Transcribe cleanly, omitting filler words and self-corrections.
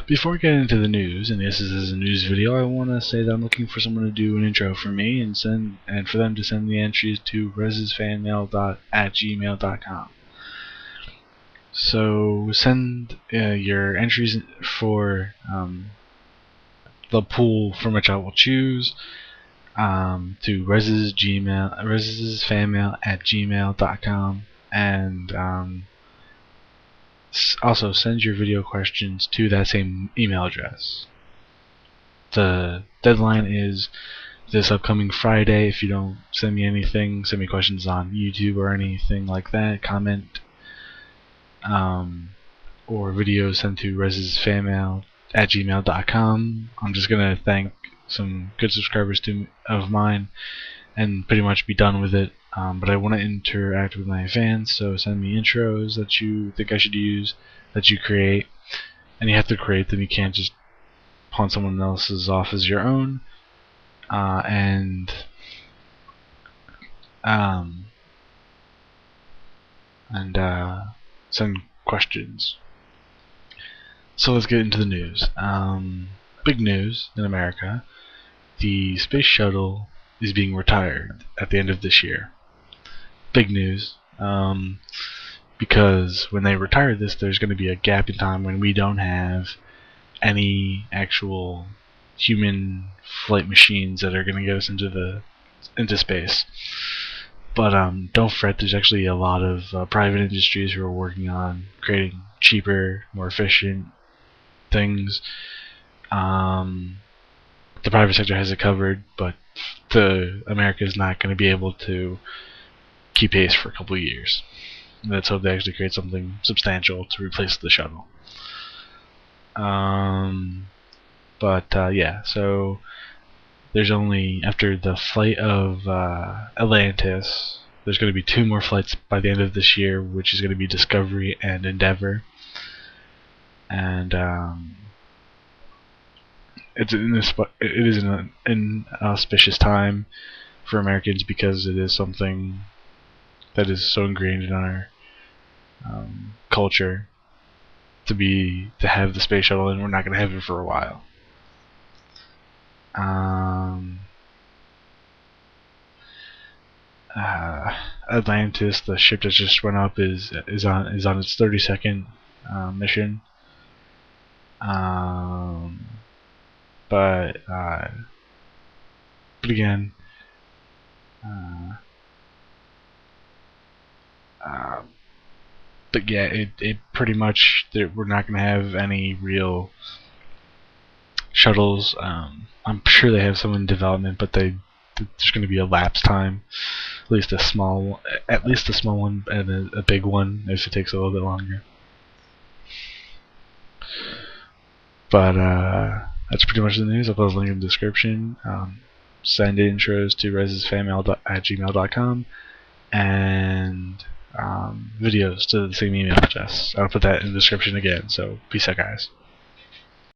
Before getting into the news, and this is a news video, I want to say that I'm looking for someone to do an intro for me and for them to send the entries to RezenatorZen@gmail.com. So send your entries for the pool from which I will choose to RezenatorZen@gmail.com, and also send your video questions to that same email address. The deadline is this upcoming Friday. If you don't send me anything, send me questions on YouTube or anything like that, comment or videos sent to RezenatorZen@gmail.com. I'm just gonna thank some good subscribers of mine and pretty much be done with it. But I want to interact with my fans, so send me intros that you think I should use, that you create, and you have to create them. You can't just pawn someone else's off as your own. And send questions. So let's get into the news. Big news in America: the space shuttle is being retired at the end of this year. Big news, because when they retire this, there's going to be a gap in time when we don't have any actual human flight machines that are going to get us into space. But don't fret, there's actually a lot of private industries who are working on creating cheaper, more efficient things. The private sector has it covered, but America is not going to be able to keep pace for a couple of years. Let's hope they actually create something substantial to replace the shuttle. Yeah, so there's only, after the flight of Atlantis, there's going to be 2 more flights by the end of this year, which is going to be Discovery and Endeavour. And it is an inauspicious time for Americans, because it is something that is so ingrained in our culture to have the space shuttle, and we're not going to have it for a while. Atlantis, the ship that just went up, is on its 32nd mission. But again, but yeah, it pretty much, we're not going to have any real shuttles. I'm sure they have some in development, but there's going to be a lapse time, at least a small one, and a big one if it takes a little bit longer. But that's pretty much the news. I'll put a link in the description. Send intros to RezenatorZen@gmail.com, and videos to the same email address. I'll put that in the description again. So peace out, guys.